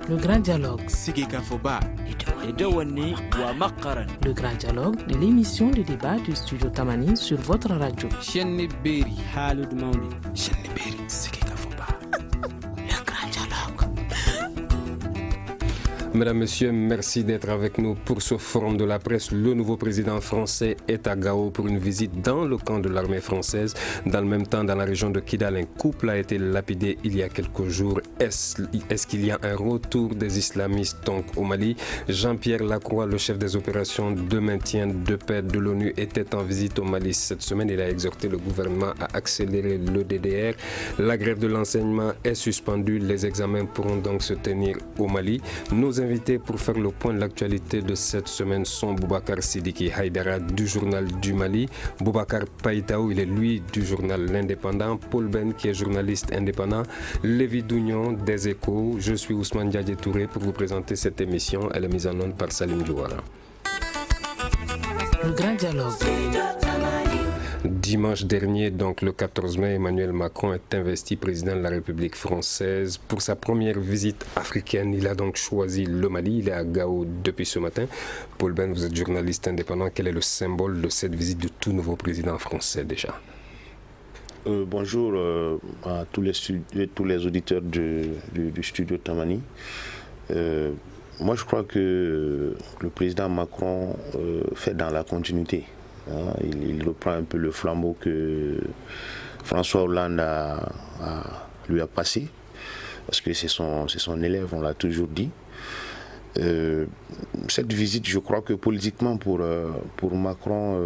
Le grand dialogue. Le grand dialogue de l'émission de débat du studio Tamani sur votre radio. Le grand dialogue. Mesdames, Messieurs, merci d'être avec nous pour ce forum de la presse. Le nouveau président français est à Gao pour une visite dans le camp de l'armée française. Dans le même temps, dans la région de Kidal, un couple a été lapidé il y a quelques jours. Est-ce qu'il y a un retour des islamistes donc au Mali? Jean-Pierre Lacroix, le chef des opérations de maintien de paix de l'ONU, était en visite au Mali cette semaine. Il a exhorté le gouvernement à accélérer le DDR. La grève de l'enseignement est suspendue. Les examens pourront donc se tenir au Mali. Nos invités pour faire le point de l'actualité de cette semaine sont Boubacar Sidiki Haïdara du journal du Mali, Boubacar Païtaou, il est lui du journal L'Indépendant, Paul Ben qui est journaliste indépendant, Lévi Dougnon des Échos. Je suis Ousmane Diadje Touré pour vous présenter cette émission. Elle est mise en onde par Salim Jouara. Le grand dialogue. Dimanche dernier, donc le 14 mai, Emmanuel Macron est investi président de la République française. Pour sa première visite africaine, il a donc choisi le Mali. Il est à Gao depuis ce matin. Paul Ben, vous êtes journaliste indépendant. Quel est le symbole de cette visite du tout nouveau président français déjà? Bonjour à tous les auditeurs du studio Tamani. Moi, je crois que le président Macron fait dans la continuité. Il reprend un peu le flambeau que François Hollande lui a passé, parce que c'est son élève, on l'a toujours dit. Cette visite, je crois que politiquement pour Macron,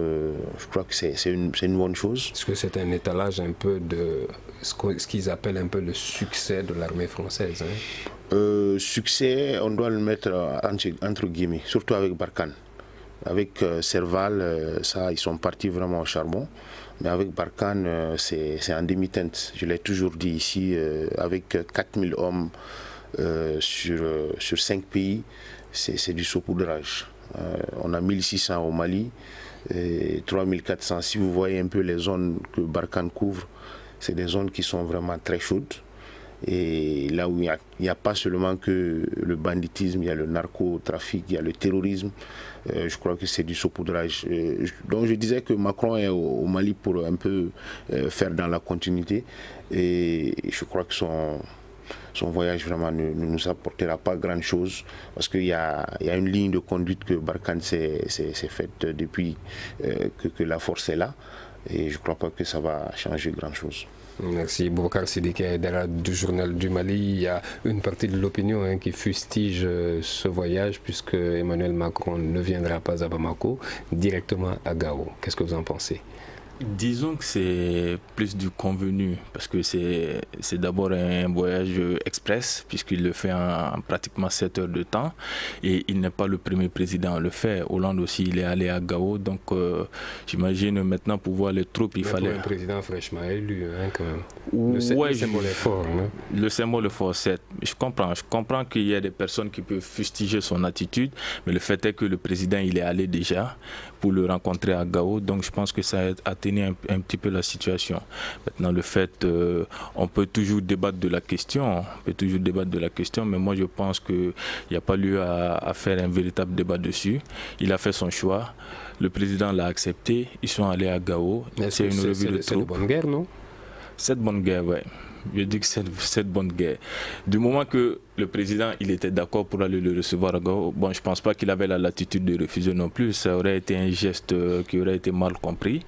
je crois que c'est une bonne chose. Est-ce que c'est un étalage un peu de ce qu'ils appellent un peu le succès de l'armée française, Succès, on doit le mettre entre guillemets, surtout avec Barkhane. Avec Serval, ils sont partis vraiment au charbon. Mais avec Barkhane, c'est en demi-teinte. Je l'ai toujours dit ici, avec 4000 hommes sur 5 pays, c'est du saupoudrage. On a 1600 au Mali, et 3400. Si vous voyez un peu les zones que Barkhane couvre, c'est des zones qui sont vraiment très chaudes. Et là où il n'y a pas seulement que le banditisme, il y a le narcotrafic, il y a le terrorisme. Je crois que c'est du saupoudrage. Donc je disais que Macron est au Mali pour un peu faire dans la continuité. Et je crois que son voyage vraiment ne nous apportera pas grand chose. Parce qu'il y a une ligne de conduite que Barkhane s'est faite depuis que la force est là. Et je ne crois pas que ça va changer grand chose. Merci. Boubacar Sidiki Haïdara du journal du Mali. Il y a une partie de l'opinion qui fustige ce voyage puisque Emmanuel Macron ne viendra pas à Bamako, directement à Gao. Qu'est-ce que vous en pensez? Disons que c'est plus du convenu parce que c'est d'abord un voyage express puisqu'il le fait en pratiquement 7 heures de temps et il n'est pas le premier président à le faire. Hollande aussi, il est allé à Gao, donc j'imagine maintenant pour voir les troupes, il fallait... un président fraîchement élu quand même. Le symbole est fort. Le symbole est fort, certes. Je comprends qu'il y a des personnes qui peuvent fustiger son attitude, mais le fait est que le président, il est allé déjà pour le rencontrer à Gao, donc je pense que ça a atténué un petit peu la situation. Maintenant, le fait, on peut toujours débattre de la question, mais moi je pense qu'il n'y a pas lieu à faire un véritable débat dessus. Il a fait son choix, le président l'a accepté, ils sont allés à Gao. C'est une revue de troupes. C'est de bonne guerre, non? Cette bonne guerre, oui. Je dis que c'est cette bonne guerre. Du moment que le président il était d'accord pour aller le recevoir à Gao, bon, je ne pense pas qu'il avait la latitude de refuser non plus. Ça aurait été un geste qui aurait été mal compris.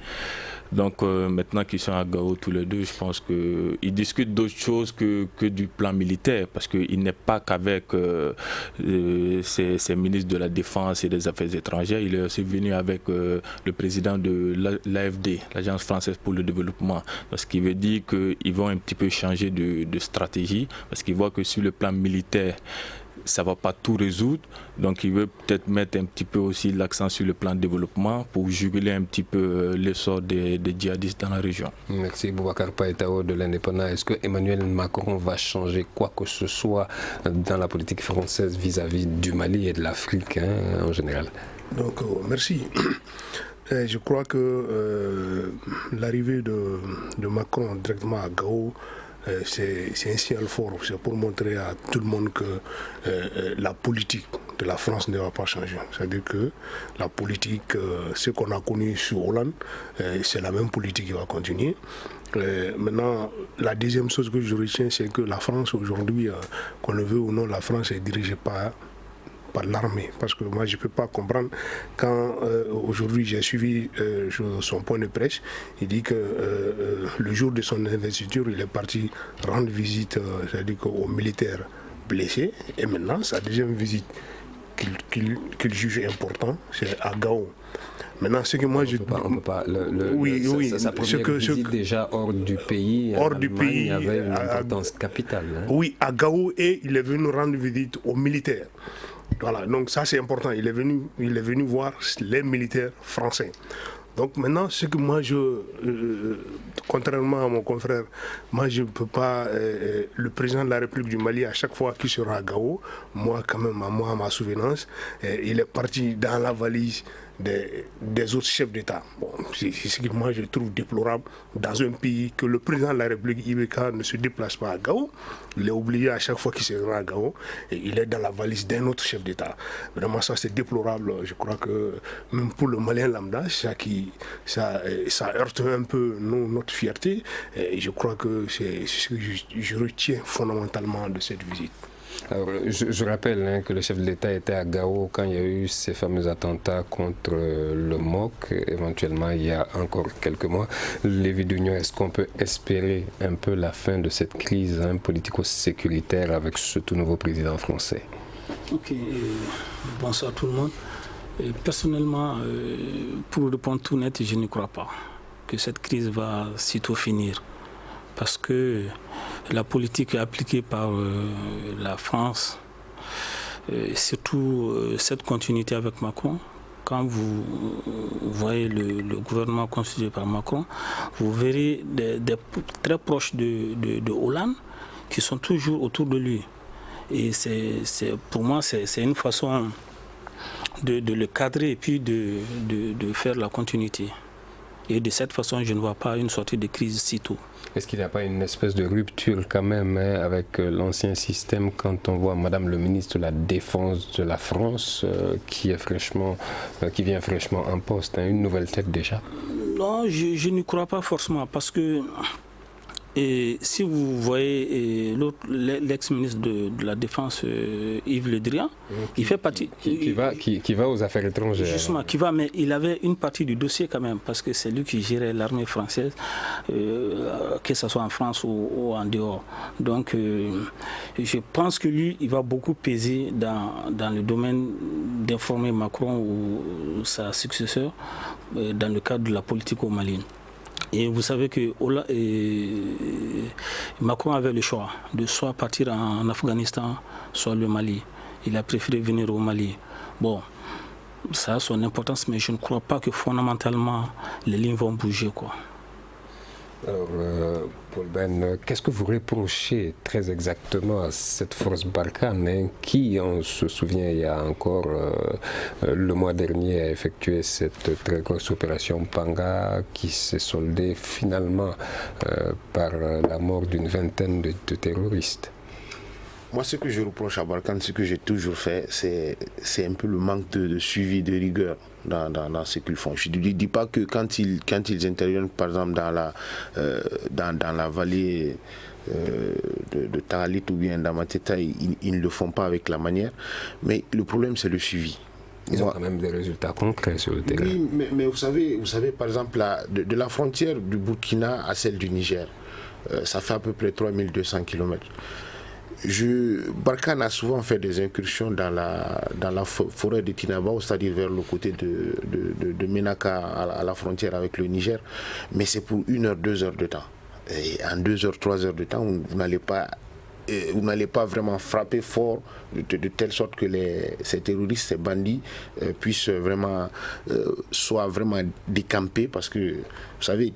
Donc maintenant qu'ils sont à Gao tous les deux, je pense qu'ils discutent d'autres choses que du plan militaire, parce qu'il n'est pas qu'avec ses ministres de la Défense et des Affaires étrangères, il est aussi venu avec le président de l'AFD, l'Agence française pour le développement, ce qui veut dire qu'ils vont un petit peu changer de stratégie, parce qu'ils voient que sur le plan militaire, ça ne va pas tout résoudre, donc il veut peut-être mettre un petit peu aussi l'accent sur le plan de développement pour juguler un petit peu l'essor des djihadistes dans la région. Merci Boubacar Païtaou de l'Indépendant. Est-ce que Emmanuel Macron va changer quoi que ce soit dans la politique française vis-à-vis du Mali et de l'Afrique en général? Donc merci. Je crois que l'arrivée de Macron directement à Gao c'est un signal fort. C'est pour montrer à tout le monde que la politique de la France ne va pas changer. C'est-à-dire que la politique, ce qu'on a connu sous Hollande, c'est la même politique qui va continuer. Maintenant, la deuxième chose que je retiens, c'est que la France aujourd'hui, qu'on le veut ou non, la France est dirigée par l'armée. Parce que moi, je ne peux pas comprendre quand aujourd'hui j'ai suivi son point de presse, il dit que le jour de son investiture, il est parti rendre visite c'est-à-dire aux militaires blessés. Et maintenant, sa deuxième visite qu'il juge important, c'est à Gao. Maintenant, ce que moi je... On peut pas. Sa première visite déjà hors du pays, hors du pays, il avait une importance capitale. Hein. Oui, à Gao, et il est venu rendre visite aux militaires. Voilà, donc ça c'est important. Il est venu voir les militaires français. Donc maintenant, ce que moi contrairement à mon confrère, moi je ne peux pas, le président de la République du Mali, à chaque fois qu'il sera à Gao, moi quand même, à ma souvenance, il est parti dans la valise des autres chefs d'État. Bon, c'est ce que moi je trouve déplorable dans un pays que le président de la République, Ibeka, ne se déplace pas à Gao. Il est obligé à chaque fois qu'il sera à Gao, et il est dans la valise d'un autre chef d'État. Vraiment, ça c'est déplorable. Je crois que même pour le Malien lambda, ça heurte un peu notre fierté. Et je crois que c'est ce que je retiens fondamentalement de cette visite. Alors, je rappelle que le chef de l'État était à Gao quand il y a eu ces fameux attentats contre le MOC, éventuellement il y a encore quelques mois. Lévi Dugnon, est-ce qu'on peut espérer un peu la fin de cette crise politico-sécuritaire avec ce tout nouveau président français? Ok, bonsoir tout le monde. Personnellement, pour répondre tout net, je ne crois pas que cette crise va sitôt finir. Parce que la politique appliquée par la France, surtout cette continuité avec Macron, quand vous voyez le gouvernement constitué par Macron, vous verrez des très proches de Hollande qui sont toujours autour de lui. Et pour moi, c'est une façon de le cadrer et puis de faire la continuité. Et de cette façon, je ne vois pas une sortie de crise sitôt. Est-ce qu'il n'y a pas une espèce de rupture quand même avec l'ancien système quand on voit Madame le ministre de la Défense de la France qui vient fraîchement en poste, une nouvelle tête déjà? Non, je n'y crois pas forcément parce que si vous voyez l'ex-ministre de la Défense, Yves Le Drian, il fait partie... Qui va aux affaires étrangères. Justement, mais il avait une partie du dossier quand même, parce que c'est lui qui gérait l'armée française, que ce soit en France ou en dehors. Donc, je pense que lui, il va beaucoup peser dans le domaine d'informer Macron ou sa successeur dans le cadre de la politique au Mali. Et vous savez que Macron avait le choix de soit partir en Afghanistan, soit le Mali. Il a préféré venir au Mali. Bon, ça a son importance, mais je ne crois pas que fondamentalement les lignes vont bouger, quoi. Alors, Paul Ben, qu'est-ce que vous reprochez très exactement à cette force Barkhane qui, on se souvient, il y a encore le mois dernier, a effectué cette très grosse opération Panga qui s'est soldée finalement par la mort d'une vingtaine de terroristes? Moi, ce que je reproche à Barkhane, ce que j'ai toujours fait, c'est un peu le manque de suivi, de rigueur dans ce qu'ils font. Je ne dis pas que quand ils interviennent, par exemple, dans la vallée de Tahalit ou bien d'Amateta, ils ne le font pas avec la manière. Mais le problème, c'est le suivi. Ils ont quand même des résultats concrets sur le terrain. Oui, mais vous savez, par exemple, de la frontière du Burkina à celle du Niger, ça fait à peu près 3200 km. Barkhane a souvent fait des incursions dans la forêt de Tinabao, c'est-à-dire vers le côté de Menaka à la frontière avec le Niger, mais c'est pour 1 heure, 2 heures de temps. Et en 2 heures, 3 heures de temps, vous n'allez pas vraiment frapper fort de telle sorte que ces terroristes, ces bandits puissent vraiment soient vraiment décampés, parce que vous savez,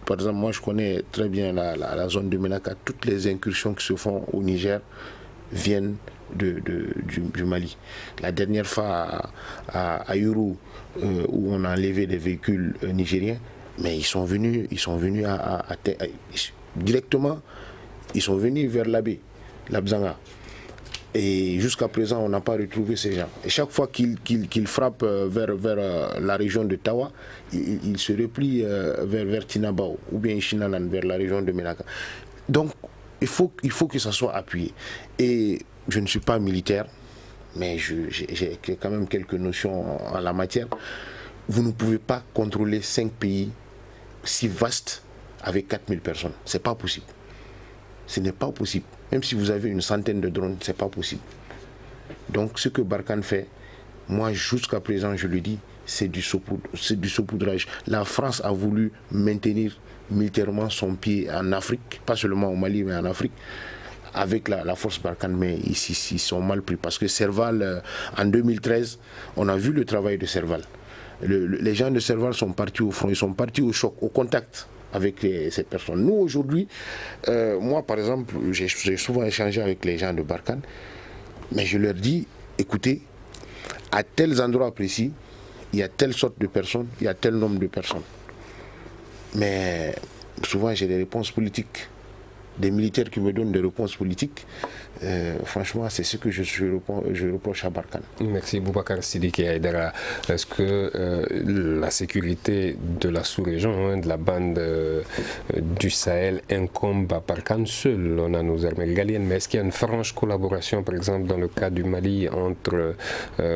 par exemple, moi je connais très bien la zone de Menaka. Toutes les incursions qui se font au Niger viennent du Mali. La dernière fois à Yuru, où on a enlevé des véhicules nigériens, mais ils sont venus directement, Ils sont venus vers l'abbé, l'Abzanga. Et jusqu'à présent, on n'a pas retrouvé ces gens. Et chaque fois qu'ils frappent vers la région de Tawa, ils se replient vers Tinabao ou bien Chinalan, vers la région de Menaka. Donc, il faut que ça soit appuyé. Et je ne suis pas militaire, mais j'ai quand même quelques notions en la matière. Vous ne pouvez pas contrôler 5 pays si vastes avec 4000 personnes. Ce n'est pas possible. Ce n'est pas possible. Même si vous avez une centaine de drones, ce n'est pas possible. Donc ce que Barkhane fait, moi jusqu'à présent je le dis, c'est du saupoudrage. La France a voulu maintenir militairement son pied en Afrique, pas seulement au Mali mais en Afrique, avec la force Barkhane, mais ici ils sont mal pris. Parce que Serval, en 2013, on a vu le travail de Serval. Les gens de Serval sont partis au front, ils sont partis au choc, au contact avec ces personnes. Nous aujourd'hui, moi par exemple, j'ai souvent échangé avec les gens de Barkhane, mais je leur dis, écoutez, à tels endroits précis, il y a telle sorte de personnes, il y a tel nombre de personnes. Mais souvent j'ai des réponses politiques, des militaires qui me donnent des réponses politiques. Franchement, c'est ce que je reproche à Barkhane. Merci Boubacar Sidiki Aïdara. Est-ce que la sécurité de la sous-région, de la bande du Sahel, incombe à Barkhane seul? On a nos armées régaliennes, mais est-ce qu'il y a une franche collaboration, par exemple, dans le cas du Mali, entre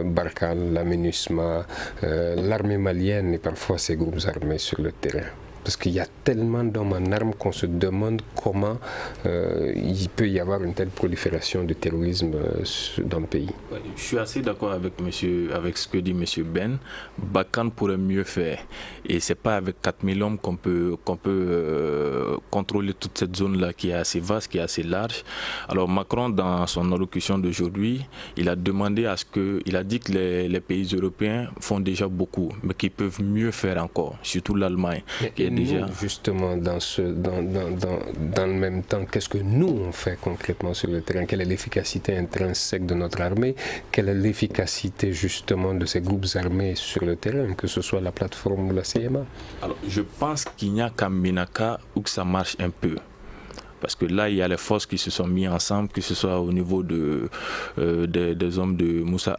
Barkhane, la MINUSMA, l'armée malienne et parfois ces groupes armés sur le terrain? Parce qu'il y a tellement d'hommes en armes qu'on se demande comment il peut y avoir une telle prolifération de terrorisme dans le pays. Je suis assez d'accord avec ce que dit M. Ben. Barkhane pourrait mieux faire. Et ce n'est pas avec 4000 hommes qu'on peut contrôler toute cette zone-là qui est assez vaste, qui est assez large. Alors Macron, dans son allocution d'aujourd'hui, il a demandé il a dit que les pays européens font déjà beaucoup, mais qu'ils peuvent mieux faire encore, surtout l'Allemagne. Nous, justement, dans le même temps, qu'est-ce que nous on fait concrètement sur le terrain? Quelle est l'efficacité intrinsèque de notre armée? Quelle est l'efficacité justement de ces groupes armés sur le terrain, que ce soit la plateforme ou la CMA? Alors, je pense qu'il n'y a qu'à Menaka où que ça marche un peu. Parce que là, il y a les forces qui se sont mises ensemble, que ce soit au niveau des hommes de Moussa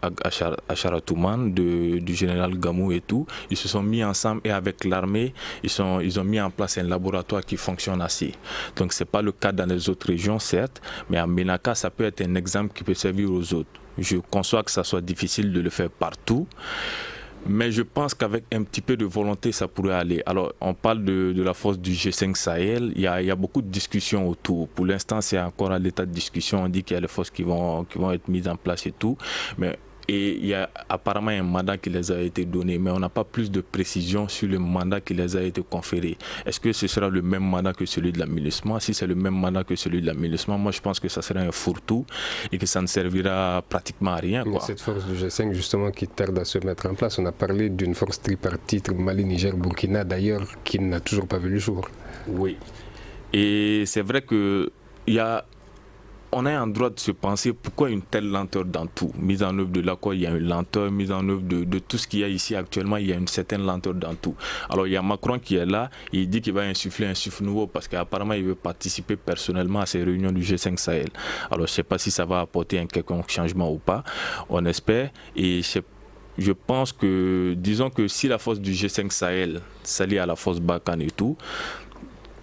Acharatouman, du général Gamou et tout. Ils se sont mis ensemble et avec l'armée, ils ont mis en place un laboratoire qui fonctionne assez. Donc ce n'est pas le cas dans les autres régions, certes, mais à Menaka, ça peut être un exemple qui peut servir aux autres. Je conçois que ça soit difficile de le faire partout. Mais je pense qu'avec un petit peu de volonté, ça pourrait aller. Alors, on parle de la force du G5 Sahel. Il y a beaucoup de discussions autour. Pour l'instant, c'est encore à l'état de discussion. On dit qu'il y a les forces qui vont être mises en place et tout. Et il y a apparemment un mandat qui les a été donné, mais on n'a pas plus de précision sur le mandat qui les a été conféré. Est-ce que ce sera le même mandat que celui de la MINUSMA? Si c'est le même mandat que celui de la MINUSMA, moi je pense que ça sera un fourre-tout et que ça ne servira pratiquement à rien. Mais cette force du G5 justement qui tarde à se mettre en place, on a parlé d'une force tripartite Mali, Niger, Burkina d'ailleurs qui n'a toujours pas vu le jour. Oui, et c'est vrai que on a un droit de se penser pourquoi une telle lenteur dans tout. Mise en œuvre de l'accord, il y a une lenteur. Mise en œuvre de tout ce qu'il y a ici actuellement, il y a une certaine lenteur dans tout. Alors il y a Macron qui est là, et il dit qu'il va insuffler un souffle nouveau parce qu'apparemment il veut participer personnellement à ces réunions du G5 Sahel. Alors je ne sais pas si ça va apporter un quelconque changement ou pas, on espère. Et je pense que, disons que si la force du G5 Sahel s'allie à la force Barkhane et tout,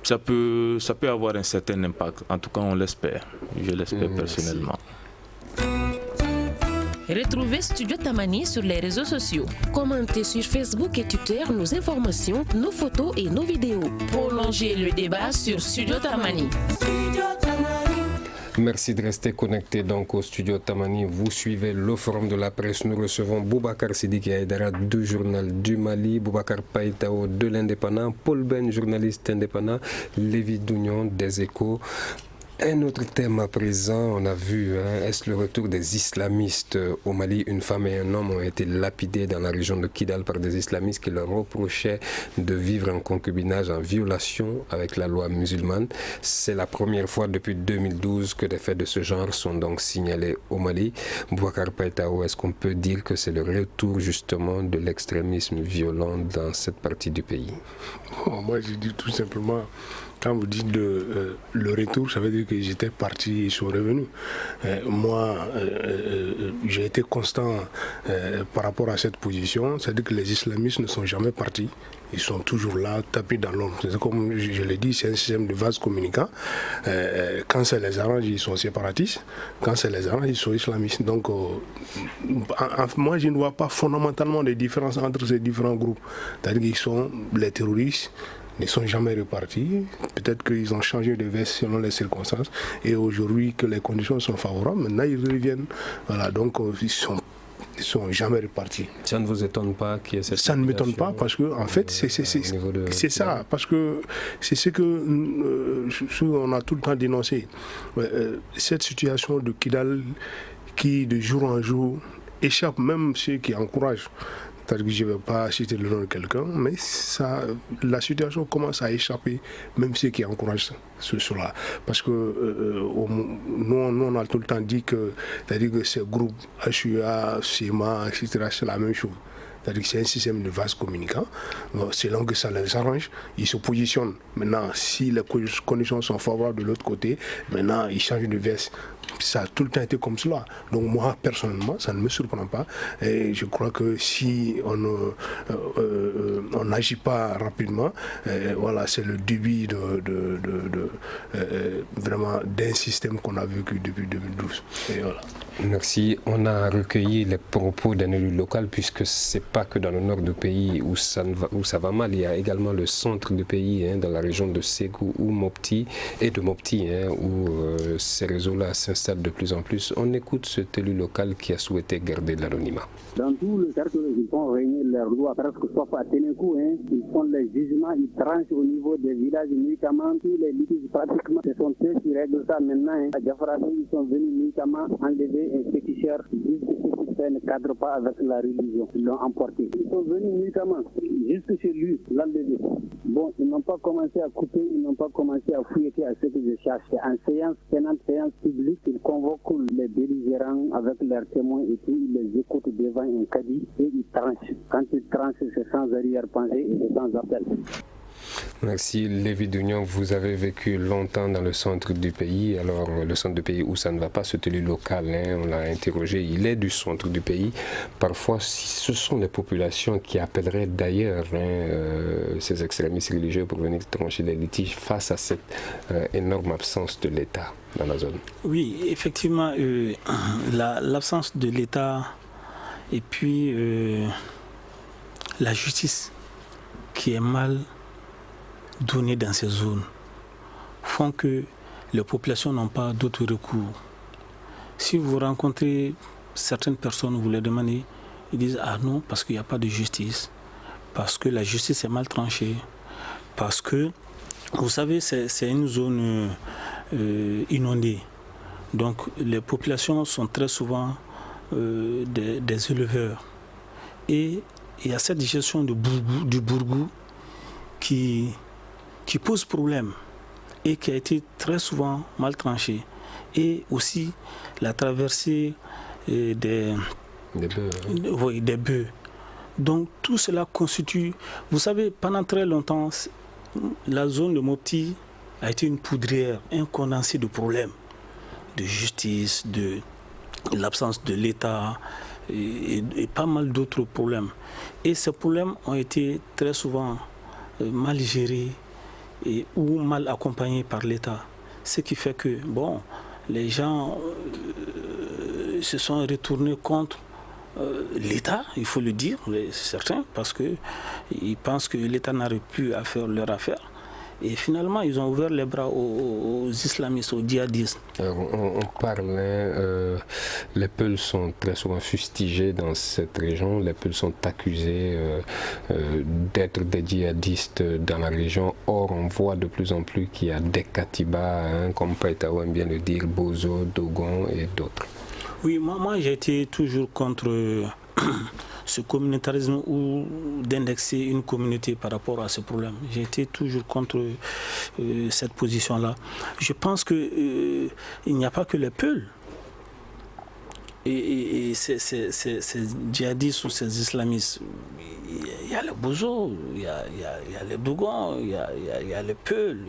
ça peut avoir un certain impact. En tout cas, on l'espère. Je l'espère personnellement. Retrouvez Studio Tamani sur les réseaux sociaux. Commentez sur Facebook et Twitter nos informations, nos photos et nos vidéos. Prolongez le débat sur Studio Tamani. Merci de rester connecté donc au Studio Tamani. Vous suivez le Forum de la presse. Nous recevons Boubacar Sidiki Aïdara du Journal du Mali, Boubacar Païtao de l'Indépendant, Paul Ben, journaliste indépendant, Lévi Dougnon des Échos. Un autre thème à présent, on a vu, est-ce le retour des islamistes au Mali? Une femme et un homme ont été lapidés dans la région de Kidal par des islamistes qui leur reprochaient de vivre en concubinage, en violation avec la loi musulmane. C'est la première fois depuis 2012 que des faits de ce genre sont donc signalés au Mali. Boubacar Païtao, est-ce qu'on peut dire que c'est le retour justement de l'extrémisme violent dans cette partie du pays? Moi je dis tout simplement quand vous dites le retour, ça veut dire qu'ils étaient partis, ils sont revenus. Moi, j'ai été constant par rapport à cette position, c'est-à-dire que les islamistes ne sont jamais partis. Ils sont toujours là, tapis dans l'ombre. C'est comme je l'ai dit, c'est un système de vase communicant. Quand ça les arrange, ils sont séparatistes. Quand ça les arrange, ils sont islamistes. Donc, moi, je ne vois pas fondamentalement de différence entre ces différents groupes. C'est-à-dire qu'ils sont les terroristes. Ils ne sont jamais repartis. Peut-être qu'ils ont changé de veste selon les circonstances. Et aujourd'hui, que les conditions sont favorables, maintenant ils reviennent. Voilà, donc ils sont jamais repartis. Ça ne vous étonne pas qu'il y ait cette Ça ne m'étonne pas parce que en fait c'est ça, parce que c'est ce que on a tout le temps dénoncé. Cette situation de Kidal qui de jour en jour échappe même ceux qui encouragent. C'est-à-dire que je ne vais pas citer le nom de quelqu'un, mais la situation commence à échapper, même ceux qui encouragent cela. Parce que nous, on a tout le temps dit que, c'est-à-dire que ces groupes HUA, CEMA, etc., c'est la même chose. C'est-à-dire que c'est un système de vase communicant. Selon que ça les arrange, ils se positionnent. Maintenant, si les conditions sont favorables de l'autre côté, maintenant, ils changent de veste. Ça a tout le temps été comme cela. Donc moi, personnellement, ça ne me surprend pas. Et je crois que si on n'agit pas rapidement, voilà, c'est le début vraiment d'un système qu'on a vécu depuis 2012. Et voilà. Merci. On a recueilli les propos d'un élu local, puisque c'est pas que dans le nord du pays où ça va mal. Il y a également le centre du pays, dans la région de Ségou ou Mopti, et de Mopti, où ces réseaux-là s'installent de plus en plus. On écoute cet élu local qui a souhaité garder l'anonymat. Dans tout le cercle, ils font réunir leurs lois presque sauf à Ténékou. Ils font les jugements, ils tranchent au niveau des villages médicaments. Tous les litiges pratiquement, ce sont eux qui règlent ça maintenant. À Diafarado, ils sont venus médicamment enlever un péticheur. Ils disent que ce qui fait ne cadre pas avec la religion. Ils l'ont emporté. Ils sont venus médicamment, juste chez lui, l'enlever. Bon, ils n'ont pas commencé à couper, ils n'ont pas commencé à fouiller à ce que je cherche. En séance pénale, séance publique, ils convoquent les belligérants avec leurs témoins et tout, ils les écoutent devant un caddie et ils tranchent. Quand ils tranchent, c'est sans arrière-pensée et c'est sans appel. Merci. Lévi Dounion, vous avez vécu longtemps dans le centre du pays. Alors, le centre du pays où ça ne va pas, cet élu local, on l'a interrogé, il est du centre du pays. Parfois, ce sont les populations qui appelleraient d'ailleurs ces extrémistes religieux pour venir trancher des litiges face à cette énorme absence de l'État dans la zone. Oui, effectivement, l'absence de l'État et puis la justice qui est mal donnée dans ces zones font que les populations n'ont pas d'autre recours. Si vous rencontrez certaines personnes, vous les demandez, ils disent ah non, parce qu'il n'y a pas de justice, parce que la justice est mal tranchée, parce que, vous savez, c'est une zone inondée. Donc les populations sont très souvent des éleveurs. Et il y a cette gestion du bourgou qui pose problème et qui a été très souvent mal tranchée. Et aussi la traversée des bœufs. Donc tout cela constitue... Vous savez, pendant très longtemps, la zone de Mopti a été une poudrière, un condensé de problèmes, de justice, de l'absence de l'État et pas mal d'autres problèmes. Et ces problèmes ont été très souvent mal gérés ou mal accompagnés par l'État. Ce qui fait que, bon, les gens se sont retournés contre l'État, il faut le dire, c'est certain, parce qu'ils pensent que l'État n'arrive plus à faire leur affaire. Et finalement, ils ont ouvert les bras aux islamistes, aux djihadistes. On parle, les Peuls sont très souvent fustigés dans cette région. Les Peuls sont accusés d'être des djihadistes dans la région. Or, on voit de plus en plus qu'il y a des katibas, comme Païtaou aime bien le dire, Bozo, Dogon et d'autres. Oui, moi j'ai été toujours contre ce communautarisme ou d'indexer une communauté par rapport à ce problème. J'ai été toujours contre cette position-là. Je pense qu'il n'y a pas que les Peuls. et ces djihadistes ou ces islamistes, il y a les Bozo, il y a les Dougons, il y a les Peuls,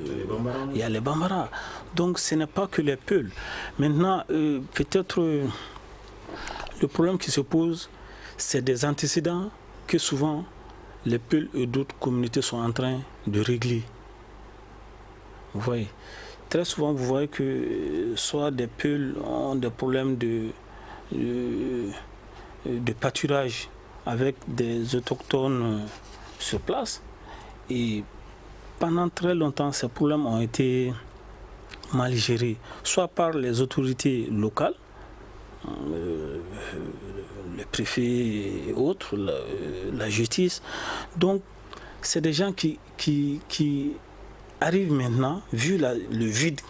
il y a les Bambara. Donc ce n'est pas que les Peuls. Maintenant, peut-être le problème qui se pose, c'est des antécédents que souvent les Peuls et d'autres communautés sont en train de régler. Vous voyez, très souvent vous voyez que soit des Peuls ont des problèmes de pâturage avec des autochtones sur place, et pendant très longtemps ces problèmes ont été mal gérés, soit par les autorités locales, les préfets et autres, la justice. Donc c'est des gens qui arrivent maintenant, vu le vide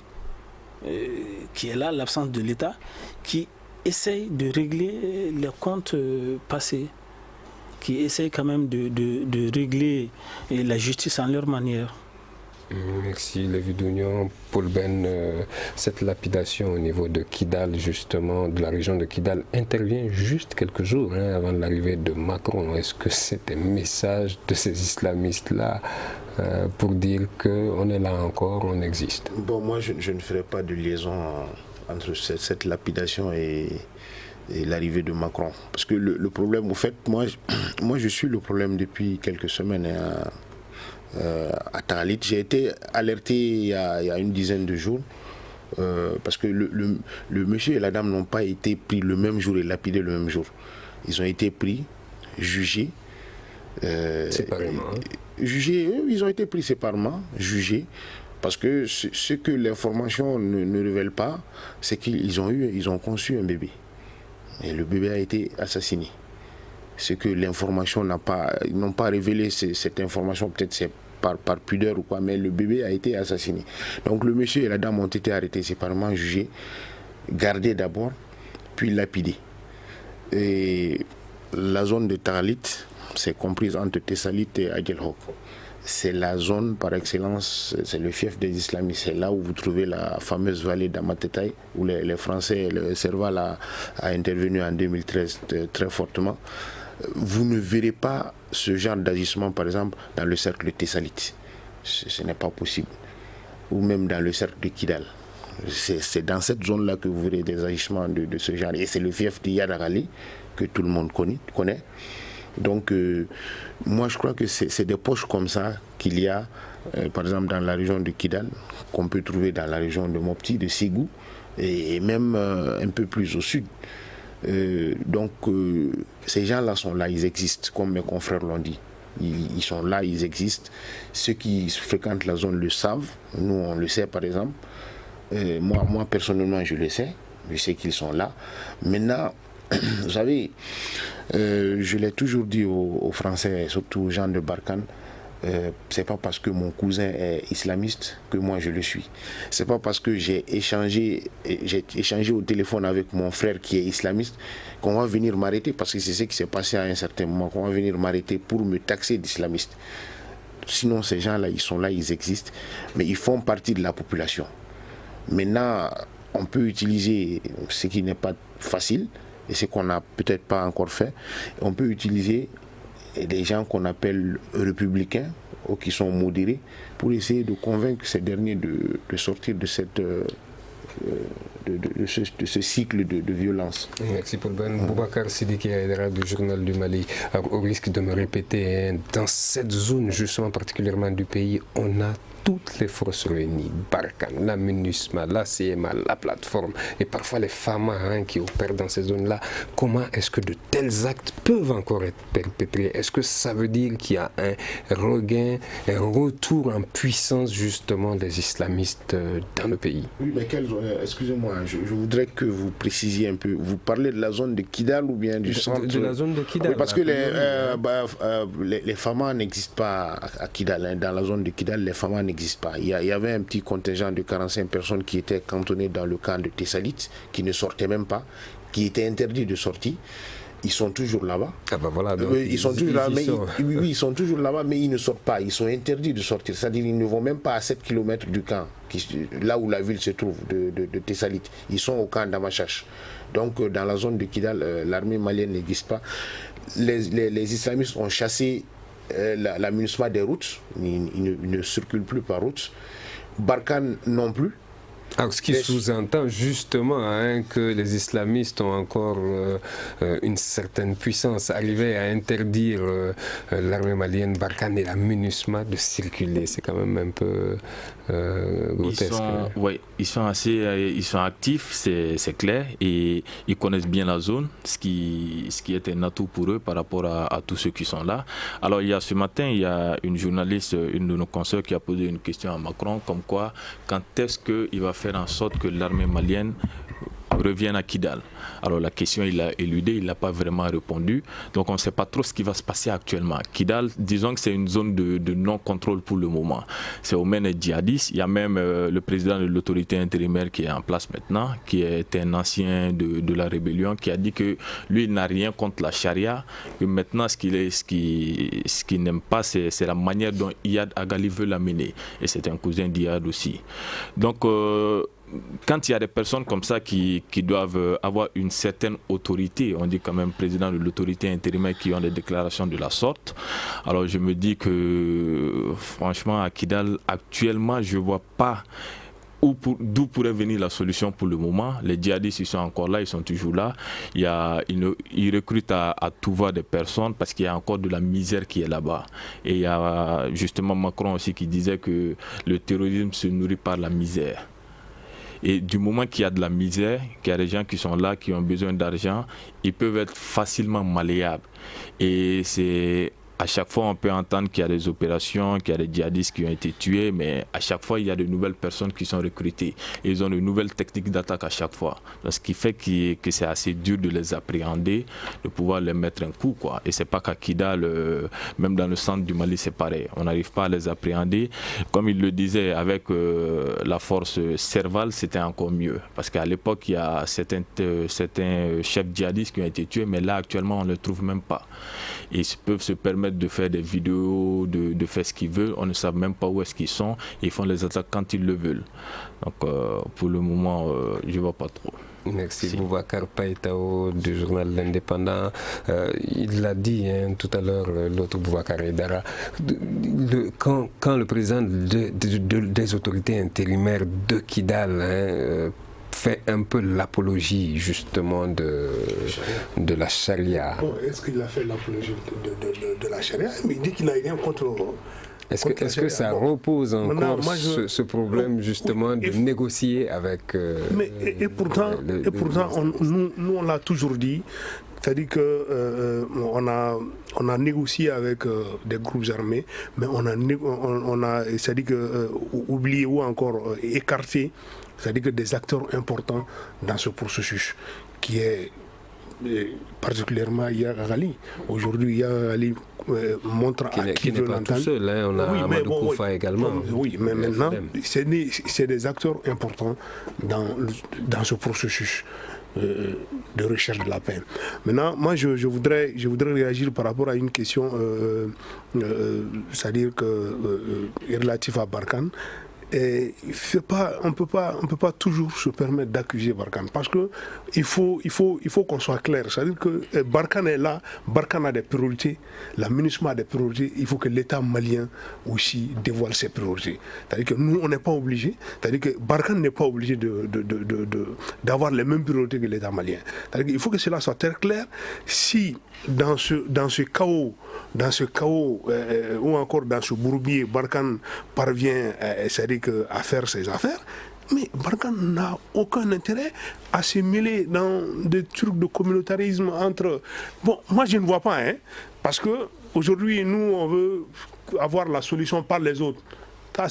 qui est là, l'absence de l'État, qui essayent de régler les comptes passés, qui essayent quand même de régler la justice en leur manière. Merci Lévi Dounion. Paul Ben, cette lapidation au niveau de Kidal, justement, de la région de Kidal, intervient juste quelques jours avant l'arrivée de Macron. Est-ce que c'est un message de ces islamistes-là pour dire qu'on est là encore, on existe? Bon, moi je ne ferai pas de liaison entre cette lapidation et l'arrivée de Macron. Parce que le problème, au fait, moi je suis le problème depuis quelques semaines à Taralit. J'ai été alerté il y a une dizaine de jours parce que le monsieur et la dame n'ont pas été pris le même jour et lapidés le même jour. Ils ont été pris, jugés. Séparément. Jugés, ils ont été pris séparément, jugés. Parce que ce que l'information ne révèle pas, c'est qu'ils ont conçu un bébé. Et le bébé a été assassiné. Ce que l'information ils n'ont pas révélé cette information, peut-être c'est par pudeur ou quoi, mais le bébé a été assassiné. Donc le monsieur et la dame ont été arrêtés séparément, jugés, gardés d'abord, puis lapidés. Et la zone de Taralit, c'est comprise entre Tessalit et Aguelhok. C'est la zone par excellence, c'est le fief des islamistes. C'est là où vous trouvez la fameuse vallée d'Amatetay, où les Français, le Serval a intervenu en 2013 très fortement. Vous ne verrez pas ce genre d'agissement, par exemple, dans le cercle de Tessalit. Ce n'est pas possible. Ou même dans le cercle de Kidal. C'est dans cette zone-là que vous verrez des agissements de ce genre. Et c'est le fief de Yadagali que tout le monde connaît. Donc, moi, je crois que c'est des poches comme ça qu'il y a, par exemple, dans la région de Kidal, qu'on peut trouver dans la région de Mopti, de Ségou, et même un peu plus au sud. Donc, ces gens-là sont là, ils existent, comme mes confrères l'ont dit. Ils sont là, ils existent. Ceux qui fréquentent la zone le savent. Nous, on le sait, par exemple. Moi, personnellement, je le sais. Je sais qu'ils sont là. Maintenant, vous savez, je l'ai toujours dit aux Français, surtout aux gens de Barkhane, c'est pas parce que mon cousin est islamiste que moi je le suis. C'est pas parce que j'ai échangé au téléphone avec mon frère qui est islamiste qu'on va venir m'arrêter, parce que c'est ce qui s'est passé à un certain moment, qu'on va venir m'arrêter pour me taxer d'islamiste. Sinon, ces gens-là, ils sont là, ils existent, mais ils font partie de la population. Maintenant, on peut utiliser ce qui n'est pas facile, et ce qu'on n'a peut-être pas encore fait, on peut utiliser des gens qu'on appelle républicains ou qui sont modérés pour essayer de convaincre ces derniers de sortir de cette de ce cycle de violence. Merci Paul Ben. Boubacar Sidiki Aïdara du Journal du Mali. Alors, au risque de me répéter, dans cette zone justement particulièrement du pays, on a toutes les forces réunies, Barkhane, la MINUSMA, la CMA, la plateforme et parfois les FAMA qui opèrent dans ces zones-là. Comment est-ce que de tels actes peuvent encore être perpétrés? Est-ce que ça veut dire qu'il y a un regain, un retour en puissance justement des islamistes dans le pays? Oui, mais excusez-moi, je voudrais que vous précisiez un peu. Vous parlez de la zone de Kidal ou bien du centre? De la zone de Kidal. Oui, parce que les FAMA n'existent pas à Kidal. Dans la zone de Kidal, les FAMA n'existent pas. Il y avait un petit contingent de 45 personnes qui étaient cantonnées dans le camp de Tessalit, qui ne sortaient même pas, qui étaient interdits de sortir. ils sont toujours là-bas. Ah ben voilà, donc ils sont toujours là, ils sont toujours là-bas, mais ils ne sortent pas. Ils sont interdits de sortir. C'est-à-dire qu'ils ne vont même pas à 7 km du camp, là où la ville se trouve, de Tessalit. Ils sont au camp d'Amachache. Donc dans la zone de Kidal, l'armée malienne n'existe pas. Les islamistes ont chassé la MINUSMA des routes. Ils ne circulent plus par route. Barkhane non plus. Alors, ce qui sous-entend justement que les islamistes ont encore une certaine puissance, arriver à interdire l'armée malienne, Barkhane et la MINUSMA de circuler, c'est quand même un peu grotesque. Ils sont actifs, c'est clair, et ils connaissent bien la zone, ce qui est un atout pour eux par rapport à tous ceux qui sont là. Alors ce matin, il y a une journaliste, une de nos consoeurs, qui a posé une question à Macron, comme quoi, quand est-ce qu'il va faire en sorte que l'armée malienne revienne à Kidal. Alors la question, il l'a éludé, il n'a pas vraiment répondu. Donc on ne sait pas trop ce qui va se passer actuellement. Kidal, disons que c'est une zone de non-contrôle pour le moment. C'est aux mains des djihadistes. Il y a même le président de l'autorité intérimaire qui est en place maintenant, qui est un ancien de la rébellion, qui a dit que lui, il n'a rien contre la charia, que maintenant ce qu'il n'aime pas, c'est la manière dont Iyad Agali veut la mener. Et c'est un cousin d'Iyad aussi. Donc quand il y a des personnes comme ça qui doivent avoir une certaine autorité, on dit quand même président de l'autorité intérimaire, qui ont des déclarations de la sorte, alors je me dis que franchement à Kidal actuellement je ne vois pas d'où pourrait venir la solution pour le moment. Les djihadistes, ils sont encore là, ils sont toujours là. Ils recrutent à tout va des personnes parce qu'il y a encore de la misère qui est là-bas. Et il y a justement Macron aussi qui disait que le terrorisme se nourrit par la misère. Et du moment qu'il y a de la misère, qu'il y a des gens qui sont là, qui ont besoin d'argent, ils peuvent être facilement malléables. Et c'est à chaque fois, on peut entendre qu'il y a des opérations, qu'il y a des djihadistes qui ont été tués, mais à chaque fois, il y a de nouvelles personnes qui sont recrutées. Et ils ont de nouvelles techniques d'attaque à chaque fois. Donc, ce qui fait que c'est assez dur de les appréhender, de pouvoir les mettre un coup, quoi. Et c'est pas qu'à Kidal, même dans le centre du Mali, c'est pareil. On n'arrive pas à les appréhender. Comme il le disait, avec la force Serval, c'était encore mieux. Parce qu'à l'époque, il y a certains chefs djihadistes qui ont été tués, mais là, actuellement, on ne les trouve même pas. Ils peuvent se permettre de faire des vidéos, de faire ce qu'ils veulent. On ne sait même pas où est-ce qu'ils sont. Ils font les attaques quand ils le veulent. Donc pour le moment, je ne vois pas trop. Merci. Boubacar Païtao du journal L'Indépendant. Il l'a dit tout à l'heure, l'autre Boubacar Aïdara, quand le président des autorités intérimaires de Kidal fait un peu l'apologie justement de la charia. Bon, est-ce qu'il a fait l'apologie de la charia? Mais il dit qu'il n'a rien contre. Est-ce que ça repose encore ce problème justement de négocier avec... Et pourtant, nous on l'a toujours dit, c'est-à-dire qu'on a négocié avec des groupes armés, mais on a c'est-à-dire que, oublié ou encore écarté, c'est-à-dire que des acteurs importants dans ce processus, qui est particulièrement Iyad Agali. Aujourd'hui, Iyad Agali montre à qui veut l'entendre. Qui n'est pas tout seul, on a Amadou Koufa également. Oui, mais maintenant, c'est des acteurs importants dans ce processus de recherche de la paix. Maintenant, moi, je voudrais réagir par rapport à une question, c'est-à-dire relative à Barkhane. Et on peut pas toujours se permettre d'accuser Barkhane, parce que il faut qu'on soit clair. C'est-à-dire que Barkhane est là, Barkhane a des priorités, la MINUSMA a des priorités. Il faut que l'État malien aussi dévoile ses priorités. C'est-à-dire que nous, on n'est pas obligé. C'est-à-dire que Barkhane n'est pas obligé d'avoir les mêmes priorités que l'État malien. C'est-à-dire qu'il faut que cela soit très clair. Si dans ce chaos ou encore dans ce bourbier, Barkhane parvient à faire ses affaires, mais Barkhane n'a aucun intérêt à se mêler dans des trucs de communautarisme entre... Bon, moi je ne vois pas, parce que aujourd'hui nous on veut avoir la solution par les autres.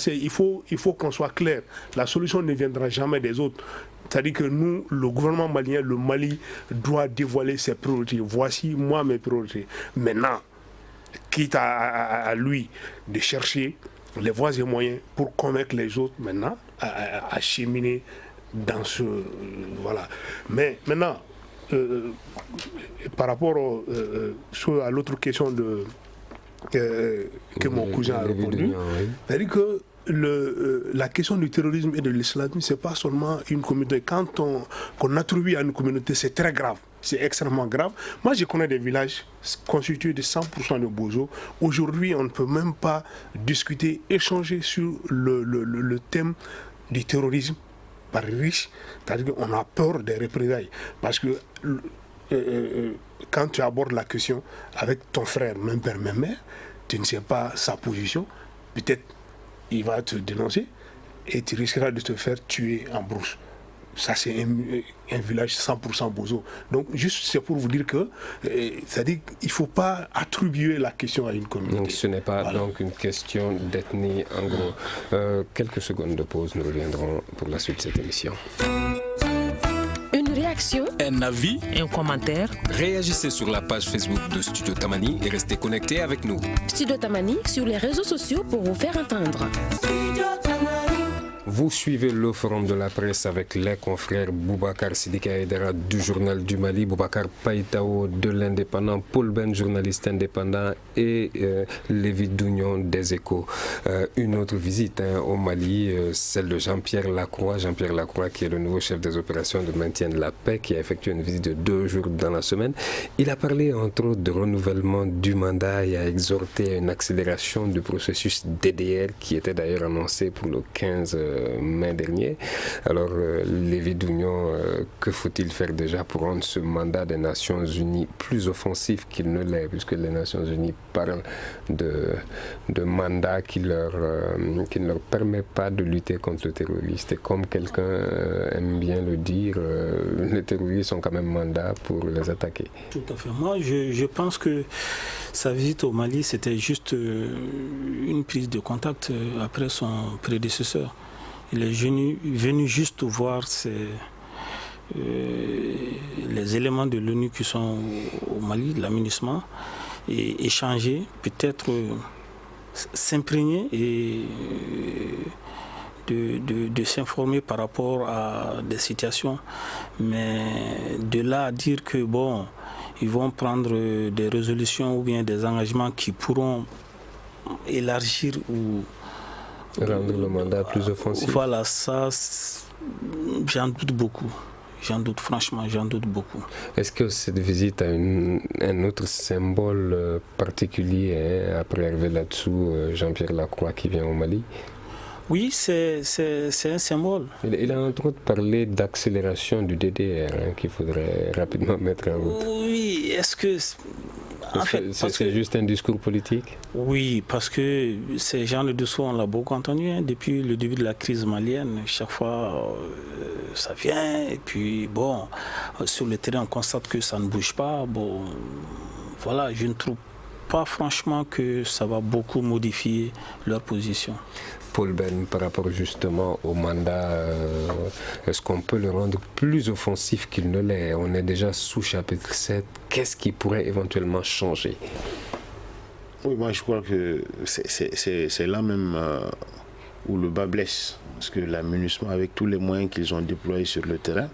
Il faut qu'on soit clair. La solution ne viendra jamais des autres. C'est-à-dire que nous, le gouvernement malien, le Mali, doit dévoiler ses priorités. Voici, moi, mes priorités. Maintenant, quitte à lui de chercher les voies et moyens pour convaincre les autres maintenant à cheminer dans ce... voilà. Mais maintenant, par rapport à l'autre question que mon cousin a répondu, c'est-à-dire que la question du terrorisme et de l'islamisme, ce n'est pas seulement une communauté. Quand qu'on attribue à une communauté, c'est très grave. C'est extrêmement grave. Moi, je connais des villages constitués de 100% de Bozo. Aujourd'hui, on ne peut même pas discuter, échanger sur le thème du terrorisme par riche. C'est-à-dire qu'on a peur des représailles. Parce que quand tu abordes la question avec ton frère, même père, même mère, tu ne sais pas sa position. Peut-être il va te dénoncer et tu risqueras de te faire tuer en brousse. Ça, c'est un village 100% Bozo. Donc, juste, c'est pour vous dire que, c'est-à-dire qu'il ne faut pas attribuer la question à une communauté. Donc, ce n'est pas donc une question d'ethnie, en gros. Quelques secondes de pause, nous reviendrons pour la suite de cette émission. Une réaction, un avis, un commentaire. Réagissez sur la page Facebook de Studio Tamani et restez connectés avec nous. Studio Tamani sur les réseaux sociaux pour vous faire entendre. Vous suivez le forum de la presse avec les confrères Boubacar Sidiki Aïdara du Journal du Mali, Boubacar Païtao de l'Indépendant, Paul Ben, journaliste indépendant, et Lévi Dougnon des Échos. Une autre visite au Mali, celle de Jean-Pierre Lacroix. Jean-Pierre Lacroix, qui est le nouveau chef des opérations de maintien de la paix, qui a effectué une visite de 2 jours dans la semaine. Il a parlé entre autres de renouvellement du mandat et a exhorté à une accélération du processus DDR qui était d'ailleurs annoncé pour le 15 mai dernier. Alors, Lévi Dougnon, que faut-il faire déjà pour rendre ce mandat des Nations Unies plus offensif qu'il ne l'est, puisque les Nations Unies parlent de mandat qui ne leur permet pas de lutter contre le terroriste. Et comme quelqu'un aime bien le dire, les terroristes ont quand même mandat pour les attaquer. Tout à fait. Moi, je pense que sa visite au Mali, c'était juste une prise de contact après son prédécesseur. Il est venu juste voir les éléments de l'ONU qui sont au Mali, l'aménagement, et échanger, peut-être s'imprégner et de s'informer par rapport à des situations. Mais de là à dire que bon, ils vont prendre des résolutions ou bien des engagements qui pourront élargir ou rendre le mandat plus offensif. Voilà, ça, j'en doute beaucoup. Franchement, j'en doute beaucoup. Est-ce que cette visite a un autre symbole particulier, après arriver là-dessous, Jean-Pierre Lacroix qui vient au Mali? Oui, c'est un symbole. Il a entre autres parlé d'accélération du DDR qu'il faudrait rapidement mettre en route. Oui, est-ce que... C'est juste un discours politique? Oui, parce que ces genres de discours, on l'a beaucoup entendu depuis le début de la crise malienne. Chaque fois, ça vient et puis bon, sur le terrain, on constate que ça ne bouge pas. Bon, voilà, je ne trouve pas franchement que ça va beaucoup modifier leur position. Paul Ben, par rapport justement au mandat, est-ce qu'on peut le rendre plus offensif qu'il ne l'est? On est déjà sous chapitre 7. Qu'est-ce qui pourrait éventuellement changer? Oui, moi je crois que c'est là même où le bas blesse. Parce que la MINUSMA, avec tous les moyens qu'ils ont déployés sur le terrain,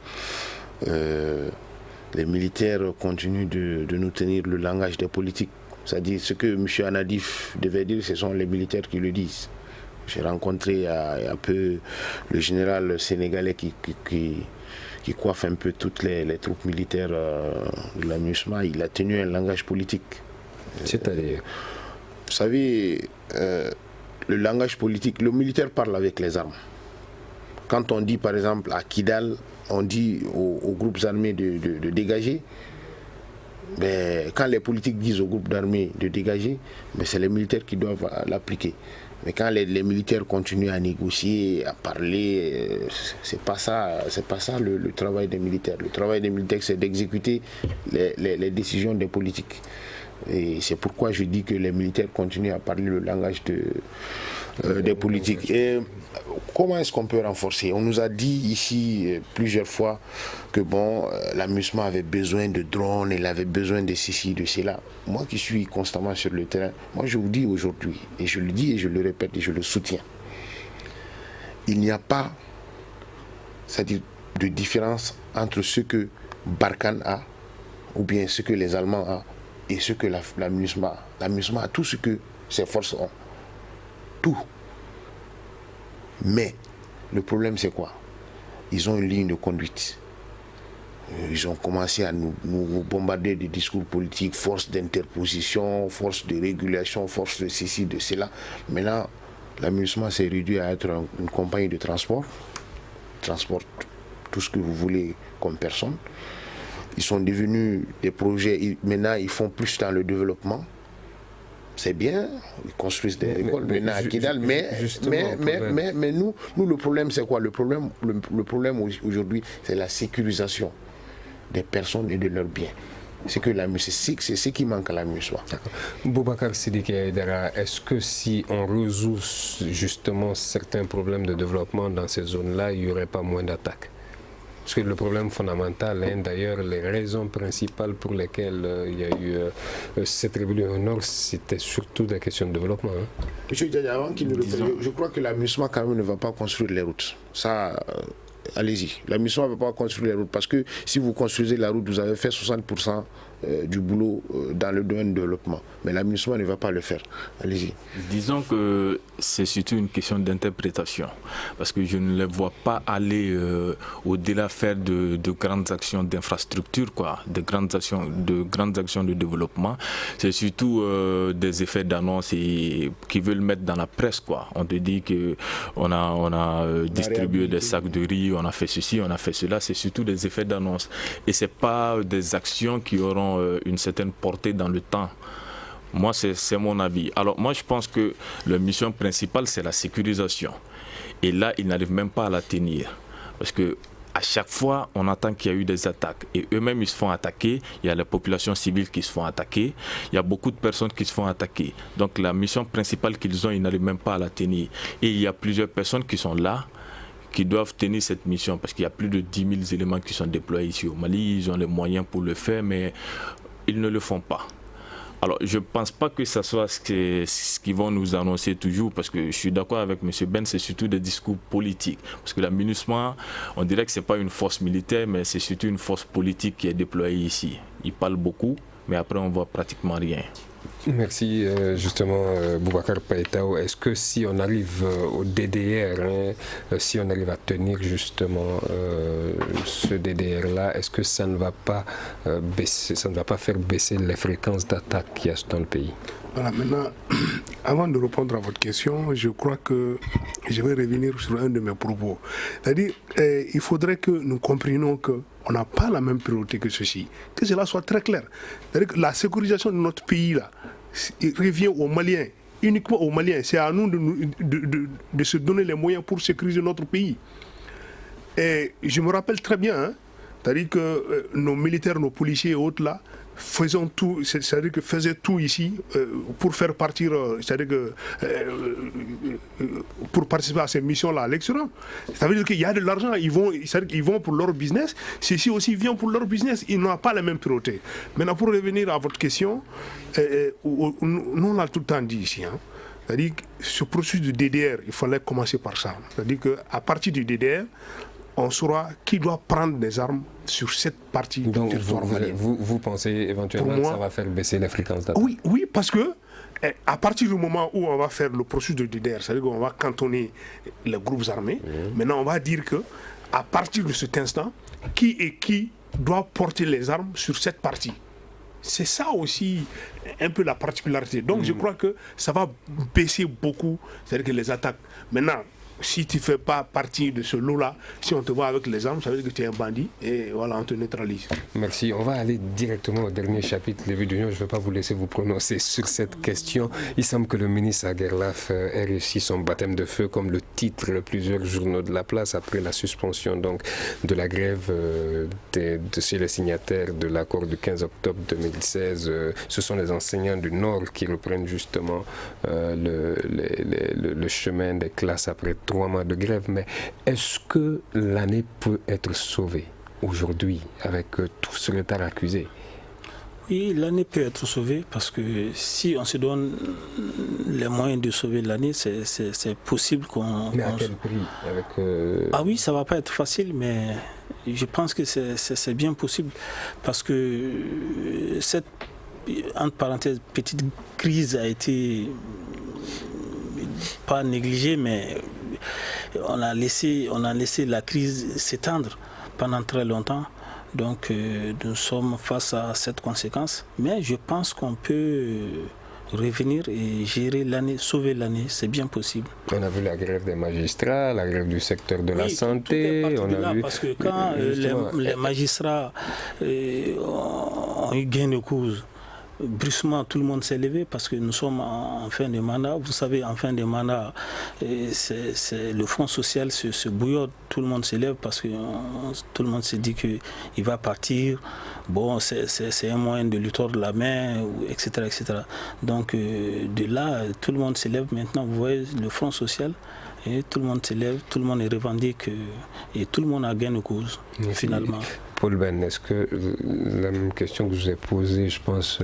les militaires continuent de nous tenir le langage des politiques. C'est-à-dire ce que M. Anadif devait dire, ce sont les militaires qui le disent. J'ai rencontré un peu le général sénégalais qui coiffe un peu toutes les troupes militaires de la MINUSMA. Il a tenu un langage politique. C'est-à-dire, vous savez, le langage politique, le militaire parle avec les armes. Quand on dit par exemple à Kidal, on dit aux groupes armés de dégager. Mais quand les politiques disent aux groupes d'armées de dégager, c'est les militaires qui doivent l'appliquer. Mais quand les militaires continuent à négocier, à parler, c'est pas ça le travail des militaires. Le travail des militaires, c'est d'exécuter les décisions des politiques. Et c'est pourquoi je dis que les militaires continuent à parler le langage des politiques. Et comment est-ce qu'on peut renforcer? On nous a dit ici plusieurs fois que bon, la MINUSMA avait besoin de drones, elle avait besoin de ceci, de cela. Moi qui suis constamment sur le terrain, moi je vous dis aujourd'hui, et je le dis et je le répète et je le soutiens, il n'y a pas, c'est-à-dire de différence entre ce que Barkhane a, ou bien ce que les Allemands ont, et ce que la MINUSMA a. La MINUSMA a tout ce que ces forces ont. Tout. Mais le problème, c'est quoi? Ils ont une ligne de conduite. Ils ont commencé à nous bombarder des discours politiques, force d'interposition, force de régulation, force de ceci, de cela. Maintenant, la MINUSMA s'est réduit à être une compagnie de transport. Transporte tout ce que vous voulez comme personne. Ils sont devenus des projets, maintenant ils font plus dans le développement. C'est bien, ils construisent des écoles maintenant à Kidal, mais nous, le problème c'est quoi? Le problème aujourd'hui, c'est la sécurisation des personnes et de leurs biens. C'est ce qui manque à la MINUSMA. Boubacar Sidiki Aïdara, est-ce que si on résout justement certains problèmes de développement dans ces zones-là, il n'y aurait pas moins d'attaques? Parce que le problème fondamental, d'ailleurs, les raisons principales pour lesquelles il y a eu cette rébellion au nord, c'était surtout des questions de développement. Monsieur Diadia, avant qu'il nous reprenne, je crois que la MINUSMA quand même ne va pas construire les routes. Ça, allez-y. La MINUSMA ne va pas construire les routes parce que si vous construisez la route, vous avez fait 60% du boulot dans le domaine du développement. Mais la MINUSMA ne va pas le faire. Allez-y. Disons que c'est surtout une question d'interprétation. Parce que je ne les vois pas aller au-delà faire de grandes actions d'infrastructure, de grandes actions de développement. C'est surtout des effets d'annonce qui veulent mettre dans la presse, On te dit qu'on a distribué des sacs de riz, on a fait ceci, on a fait cela. C'est surtout des effets d'annonce. Et ce n'est pas des actions qui auront une certaine portée dans le temps. Moi, c'est mon avis. Alors, moi, je pense que la mission principale, c'est la sécurisation. Et là, ils n'arrivent même pas à la tenir. Parce que à chaque fois, on entend qu'il y a eu des attaques. Et eux-mêmes, ils se font attaquer. Il y a la population civile qui se font attaquer. Il y a beaucoup de personnes qui se font attaquer. Donc, la mission principale qu'ils ont, ils n'arrivent même pas à la tenir. Et il y a plusieurs personnes qui sont là, qui doivent tenir cette mission. Parce qu'il y a plus de 10 000 éléments qui sont déployés ici au Mali. Ils ont les moyens pour le faire, mais ils ne le font pas. Alors, je ne pense pas que ce soit ce qu'ils vont nous annoncer toujours, parce que je suis d'accord avec M. Ben, c'est surtout des discours politiques. Parce que la MINUSMA, on dirait que ce n'est pas une force militaire, mais c'est surtout une force politique qui est déployée ici. Ils parlent beaucoup, mais après on ne voit pratiquement rien. Merci. Justement, Boubacar Païtao, est-ce que si on arrive au DDR, si on arrive à tenir justement ce DDR-là, est-ce que ça ne va pas baisser, ça ne va pas faire baisser les fréquences d'attaque qu'il y a dans le pays? Voilà, maintenant, avant de répondre à votre question, je crois que je vais revenir sur un de mes propos. C'est-à-dire, il faudrait que nous comprenions qu'on n'a pas la même priorité que ceci. Que cela soit très clair. C'est-à-dire que la sécurisation de notre pays, là, il revient aux Maliens, uniquement aux Maliens. C'est à nous de se donner les moyens pour sécuriser notre pays. Et je me rappelle très bien, c'est-à-dire que nos militaires, nos policiers et autres là, faisaient tout ici pour faire partir, c'est-à-dire que pour participer à ces missions-là à l'extérieur. Ça veut dire qu'il y a de l'argent, ils vont pour leur business. Ceux-ci aussi viennent pour leur business, ils n'ont pas la même priorité. Maintenant, pour revenir à votre question, nous on l'a tout le temps dit ici. C'est-à-dire que ce processus de DDR, il fallait commencer par ça. C'est-à-dire qu'à partir du DDR, on saura qui doit prendre des armes sur cette partie du territoire malien. Vous pensez éventuellement que ça va faire baisser les fréquences d'attaque? Oui, parce que à partir du moment où on va faire le processus de DDR, c'est-à-dire qu'on va cantonner les groupes armés, maintenant on va dire que à partir de cet instant, qui doit porter les armes sur cette partie. C'est ça aussi un peu la particularité. Donc je crois que ça va baisser beaucoup, c'est-à-dire que les attaques. Maintenant, si tu ne fais pas partie de ce lot-là, si on te voit avec les armes, ça veut dire que tu es un bandit et voilà, on te neutralise. Merci. On va aller directement au dernier chapitre, Lévi Dunion. Je ne vais pas vous laisser vous prononcer sur cette question. Il semble que le ministre Aguerlaf ait réussi son baptême de feu, comme le titre plusieurs journaux de la place, après la suspension donc, de la grève chez les signataires de l'accord du 15 octobre 2016. Ce sont les enseignants du Nord qui reprennent justement le chemin des classes après 3 mois de grève, mais est-ce que l'année peut être sauvée aujourd'hui avec tout ce retard accusé? Oui, l'année peut être sauvée parce que si on se donne les moyens de sauver l'année, c'est possible qu'on... Mais à quel prix avec Ah oui, ça ne va pas être facile, mais Je pense que c'est bien possible parce que cette, entre parenthèses, petite crise a été pas négligée, mais on a laissé la crise s'étendre pendant très longtemps. Donc nous sommes face à cette conséquence. Mais je pense qu'on peut revenir et gérer l'année, sauver l'année, c'est bien possible. On a vu la grève des magistrats, la grève du secteur de la santé. On a vu... Parce que quand les magistrats ont eu gain de cause, brusquement tout le monde s'est levé parce que nous sommes en fin de mandat. Vous savez, en fin de mandat, le Front social se bouillotte, tout le monde se lève parce que tout le monde s'est dit qu'il va partir. Bon, c'est un moyen de lui tordre la main, etc. etc. Donc de là, tout le monde se lève maintenant. Vous voyez, le Front social, et tout le monde se lève, tout le monde revendique et tout le monde a gain de cause, finalement. Paul Ben, est-ce que la même question que je vous ai posée, je pense,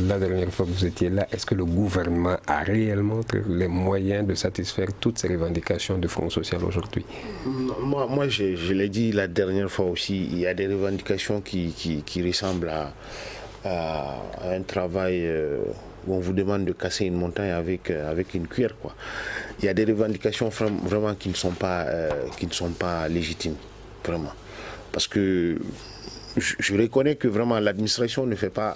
la dernière fois que vous étiez là, est-ce que le gouvernement a réellement les moyens de satisfaire toutes ces revendications de Front social aujourd'hui? Moi je l'ai dit la dernière fois aussi, il y a des revendications qui ressemblent à un travail où on vous demande de casser une montagne avec une cuillère, quoi. Il y a des revendications vraiment qui ne sont pas légitimes, vraiment. Parce que je reconnais que vraiment l'administration ne fait pas,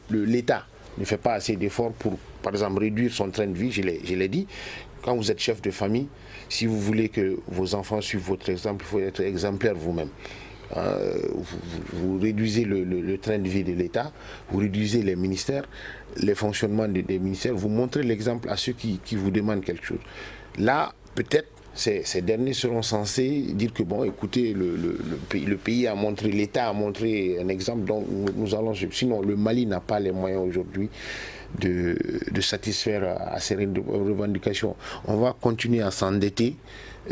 l'État ne fait pas assez d'efforts pour, par exemple, réduire son train de vie. Je l'ai dit, quand vous êtes chef de famille, si vous voulez que vos enfants suivent votre exemple, il faut être exemplaire vous-même. Vous réduisez le train de vie de l'État, vous réduisez les ministères, les fonctionnements des ministères, vous montrez l'exemple à ceux qui vous demandent quelque chose. Là, peut-être, ces derniers seront censés dire que, bon, écoutez, le pays a montré, l'État a montré un exemple, donc nous allons suivre. Sinon, le Mali n'a pas les moyens aujourd'hui de satisfaire à ces revendications. On va continuer à s'endetter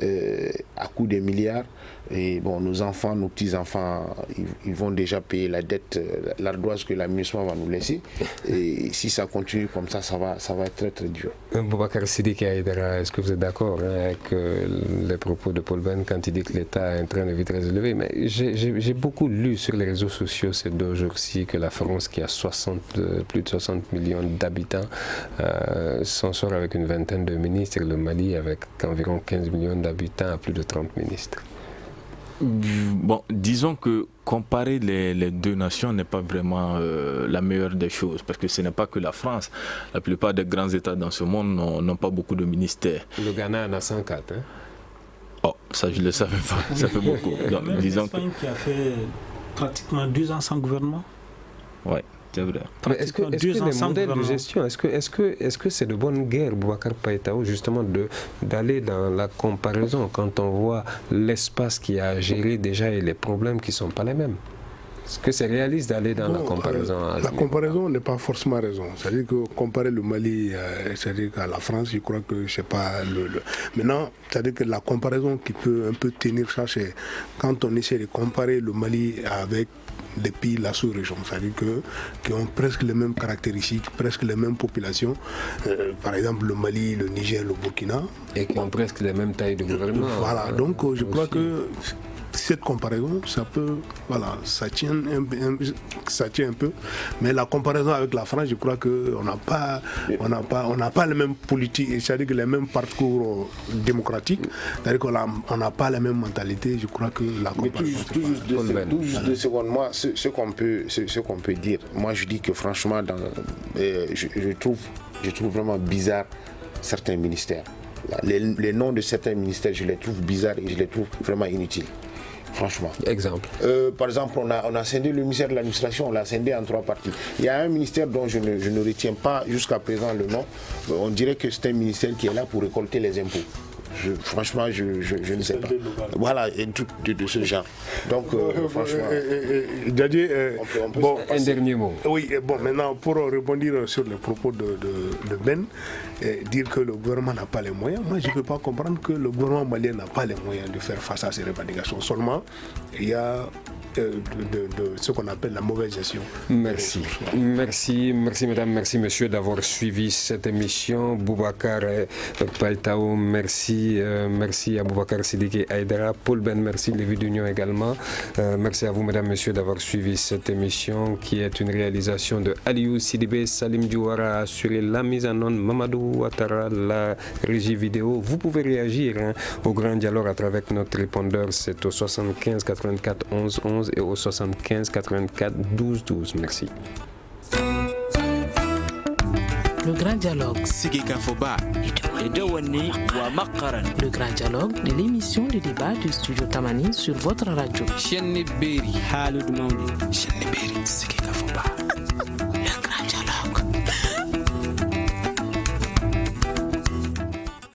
à coût des milliards. Et bon, nos enfants, nos petits-enfants, ils vont déjà payer la dette, l'ardoise que l'administration va nous laisser. Et si ça continue comme ça, ça va être très très dur. Boubacar Sidiki Aïdara, est-ce que vous êtes d'accord avec les propos de Paul Ben quand il dit que l'État a un train de vie très élevé? Mais j'ai beaucoup lu sur les réseaux sociaux ces 2 jours-ci que la France, qui a plus de 60 millions d'habitants, s'en sort avec une vingtaine de ministres, et le Mali avec environ 15 millions d'habitants à plus de 30 ministres. Bon, disons que comparer les deux nations n'est pas vraiment la meilleure des choses, parce que ce n'est pas que la France. La plupart des grands États dans ce monde n'ont pas beaucoup de ministères. Le Ghana en a 104, hein? Oh, ça je ne le savais pas, ça fait beaucoup. Donc, l'Espagne qui a fait pratiquement 2 ans sans gouvernement. Oui. Mais est-ce que les modèles de gestion, est-ce que c'est de bonne guerre, Boubacar Païtao, justement d'aller dans la comparaison quand on voit l'espace qu'il y a à gérer déjà et les problèmes qui ne sont pas les mêmes? Est-ce que c'est réaliste d'aller dans la comparaison? La comparaison n'est pas forcément raison. C'est-à-dire que comparer le Mali à la France, je crois que c'est pas Maintenant, c'est-à-dire que la comparaison qui peut un peu tenir ça, c'est quand on essaie de comparer le Mali avec des pays de la sous-région, c'est-à-dire qui ont presque les mêmes caractéristiques, presque les mêmes populations, par exemple le Mali, le Niger, le Burkina. Et qui ont presque les mêmes tailles de gouvernement. Voilà, donc je crois que cette comparaison, ça peut, voilà, ça tient un peu, mais la comparaison avec la France, je crois qu'on n'a pas les mêmes politiques, c'est-à-dire que les mêmes parcours démocratiques, c'est-à-dire qu'on n'a pas la même mentalité. Je crois que la comparaison. Tout juste 2 secondes, moi, ce qu'on peut dire, moi je dis que franchement, je trouve vraiment bizarre certains ministères. Les noms de certains ministères, je les trouve bizarres et je les trouve vraiment inutiles. Franchement. Exemple. Par exemple, on a scindé le ministère de l'administration, on l'a scindé en 3 parties. Il y a un ministère dont je ne retiens pas jusqu'à présent le nom. On dirait que c'est un ministère qui est là pour récolter les impôts. Franchement, je ne sais pas. Voilà, un truc de ce genre. Donc, franchement... un dernier mot. Oui, bon, maintenant, pour rebondir sur les propos de Ben, dire que le gouvernement n'a pas les moyens, moi, je ne peux pas comprendre que le gouvernement malien n'a pas les moyens de faire face à ces revendications. Seulement, il y a ce qu'on appelle la mauvaise gestion. Merci. Merci mesdames, merci messieurs d'avoir suivi cette émission. Boubacar Païtao, merci. Merci à Boubacar Sidiki Aïdara. Paul Ben, merci. Lévi d'Union également. Merci à vous mesdames, messieurs d'avoir suivi cette émission qui est une réalisation de Aliou Sidibé. Salim Diouara a assuré la mise en onde. Mamadou Ouattara, la régie vidéo. Vous pouvez réagir au grand dialogue à travers notre répondeur. C'est au 75 84 11 11 et au 75 84 12 12. Merci. Le grand dialogue. Le grand dialogue de l'émission de débat du studio Tamani sur votre radio.